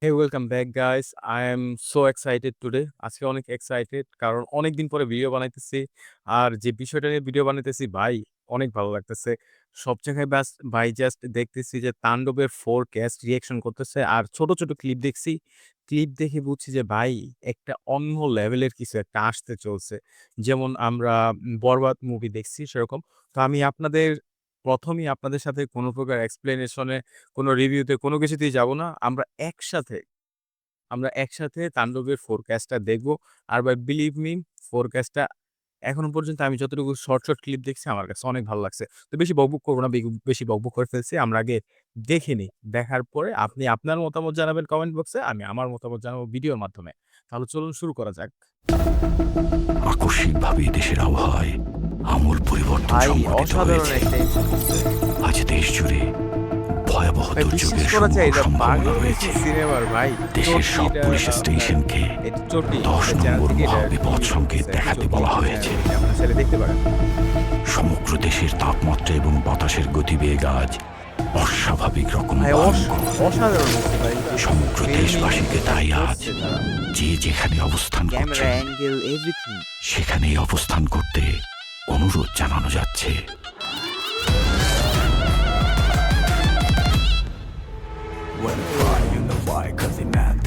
Hey, welcome back guys. I am so excited today. আজকে অনেক excited কারণ অনেকদিন পরে ভিডিও বানাইতেছি। আর যে বিষয়টা নিয়ে ভিডিও বানাইতেছি ভাই অনেক ভালো লাগতেছে। সব জায়গায় ব্যাস ভাই জাস্ট দেখতেছি যে তাণ্ডবের ফোরকাস্ট রিঅ্যাকশন করতেছে আর ছোট, ছোট ক্লিপ দেখছি। ক্লিপ দেখে বুঝছি যে ভাই একটা অন্য লেভেলের কিছু একটা আসতে চলছে। যেমন আমরা বরবাদ মুভি দেখছি সেরকম। তো আমি প্রথমেই আপনাদের সাথে কোনো প্রকার এক্সপ্লেনেশন এ কোনো রিভিউতে কোনো কিছুতেই যাব না। আমরা একসাথে তাণ্ডবের ফোরকাস্টটা দেখব। আর ভাই বিলিভ মি ফোরকাস্টটা এখনো পর্যন্ত আমি যতটুকু শর্ট, শর্ট ক্লিপ দেখছি আমার কাছে অনেক ভালো লাগছে। তো বেশি বকবক করব না, বেশি বকবক করে ফেলছি। আমরা আগে দেখে নিই। দেখার পরে আপনি আপনার মতামত জানাবেন কমেন্ট বক্সে। আমি আমার মতামত জানাবো ভিডিওর মাধ্যমে। তাহলে চলুন শুরু করা যাক। আকস্মিকভাবে দেশের আবহাওয়ায় আমূল পরিবর্তন ভাই সংঘটিত অসাধারণ হয়েছে। একটা ইন্টারভিউ। আজ দেশ জুড়ে ভয়াবহ ভাই বিশ্বাস দুর্যোগের করা যায় এটা সম্ভাবনা বাংলাদেশী রয়েছে। সিনেমার ভাই দেশের চটি সব এটা পুলিশ আপনার স্টেশনকে এটি চটি 10 একটা চ্যানেল নম্বর থেকে এটা মহাবিপদ রিভিউ সংকেত করতেছে। দেখাতে চটি বলা ইউটিউব হয়েছে। চ্যানেল থেকে আপনারা চাইলে দেখতে পারেন। সমগ্র দেশের তাপমাত্রা এবং বাতাসের গতিবেগ আজ অস্বাভাবিক রকম ভাই ভয়ঙ্কর। অসাধারণ হচ্ছে ভাই। সমগ্র ফিল্মিং দেশবাসীকে যেটা তাই আজ করছে তারা। যে যেখানে অবস্থান ক্যামেরা করছেন অ্যাঙ্গেল এভরিথিং। সেখানেই অবস্থান করতে অনুরোধ জানানো যাচ্ছে।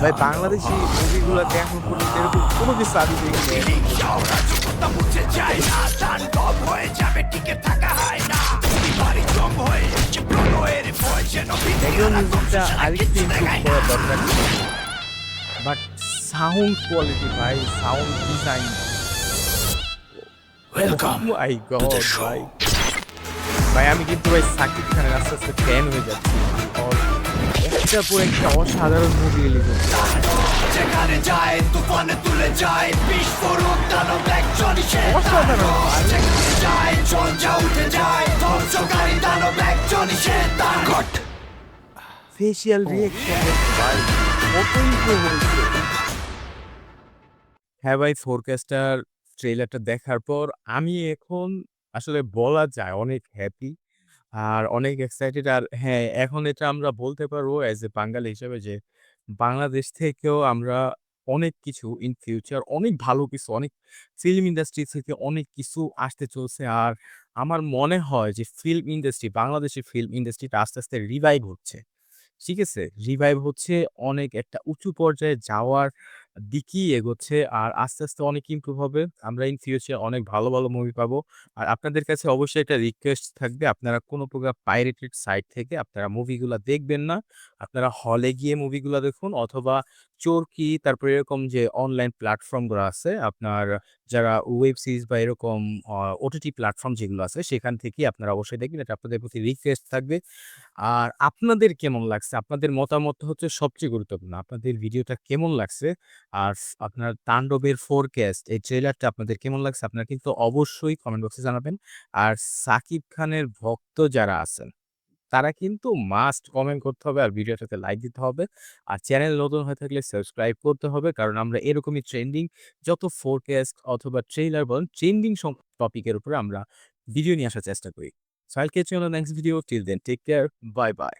ভাই বাংলাদেশী মুভিগুলাতে এখন পর্যন্ত এরকম কোনো কিছু আমি দেখিনি। ব্যাকগ্রাউন্ড মিউজিকটা আরেকটু ইমপ্রুভ করা দরকার ছিল। বাট সাউন্ড কোয়ালিটি ভাই, sound design oh welcome my to the god show. ভাই! ভাই আমি কিন্তু ভাই সাকিব খানের আস্তে, আস্তে ফ্যান হয়ে যাচ্ছি। বিকজ একটার পর একটা অসাধারণ মুভি রিলিজ হচ্ছে। যেখানে যায় তুফানে তুলে যায় বিস্ফোরক দানব একজনই সে অসাধারণ ভাই! যেখানে যায় ঝঞ্ঝা উঠে যায় ধ্বংসকারী দানব একজনই সে তার গট ফেসিয়াল রিঅ্যাকশন ভাই কতই তো হয়েছে। হ্যাঁ ভাই, ফোরকাস্টার ট্রেইলারটা দেখার পর আমি এখন আসলে বলা যায় অনেক হ্যাপি আর অনেক এক্সাইটেড। আর হ্যাঁ, এখন এটা আমরা বলতে পারবো অ্যাজ এ বাঙালি হিসেবে যে বাংলাদেশ থেকেও আমরা অনেক কিছু ইন ফিউচার অনেক ভালো কিছু, অনেক ফিল্ম ইন্ডাস্ট্রি থেকে অনেক কিছু আসতে চলছে। আর আমার মনে হয় যে ফিল্ম ইন্ডাস্ট্রি, বাংলাদেশের ফিল্ম ইন্ডাস্ট্রিটা আস্তে, আস্তে রিভাইভ হচ্ছে। ঠিক আছে? রিভাইভ হচ্ছে, অনেক একটা উঁচু পর্যায়ে যাওয়ার দিকেই এগোচ্ছে। আর আস্তে, আস্তে অনেক ইমপ্রুভ হবে। আমরা ইন ফিউচার অনেক ভালো, ভালো মুভি পাবো। আর আপনাদের কাছে অবশ্যই একটা রিকোয়েস্ট থাকবে, আপনারা কোন প্রকার পাইরেটেড সাইট থেকে আপনারা মুভিগুলা দেখবেন না। আপনারা হলে গিয়ে মুভিগুলা দেখুন অথবা চরকি, তারপরে এরকম যে অনলাইন প্ল্যাটফর্ম গুলো আছে, আপনার যারা ওয়েব সিরিজ বা এরকম ওটিটি প্ল্যাটফর্ম যেগুলো আছে, সেখান থেকেই আপনারা অবশ্যই দেখবেন। এটা আপনাদের প্রতি রিকোয়েস্ট থাকবে। আর আপনাদের কেমন লাগছে? আপনাদের মতামত হচ্ছে সবচেয়ে গুরুত্বপূর্ণ। আপনাদের ভিডিওটা কেমন লাগছে? আর আপনার তাণ্ডবের ফোরকাস্ট এই ট্রেইলারটা আপনাদের কেমন লাগছে? আপনারা কিন্তু অবশ্যই কমেন্ট বক্সে জানাবেন। আর সাকিব খানের ভক্ত যারা আছেন, তারা কিন্তু মাস্ট কমেন্ট করতে হবে আর ভিডিওটাতে লাইক দিতে হবে। আর চ্যানেল নতুন হয়ে থাকলে সাবস্ক্রাইব করতে হবে। কারণ আমরা এরকমই ট্রেন্ডিং যত ফোরকাস্ট অথবা ট্রেইলার বলেন, ট্রেন্ডিং টপিকের উপরে আমরা ভিডিও নিয়ে আসার চেষ্টা করি। So I'll catch you on the next video. Till then, take care. Bye bye.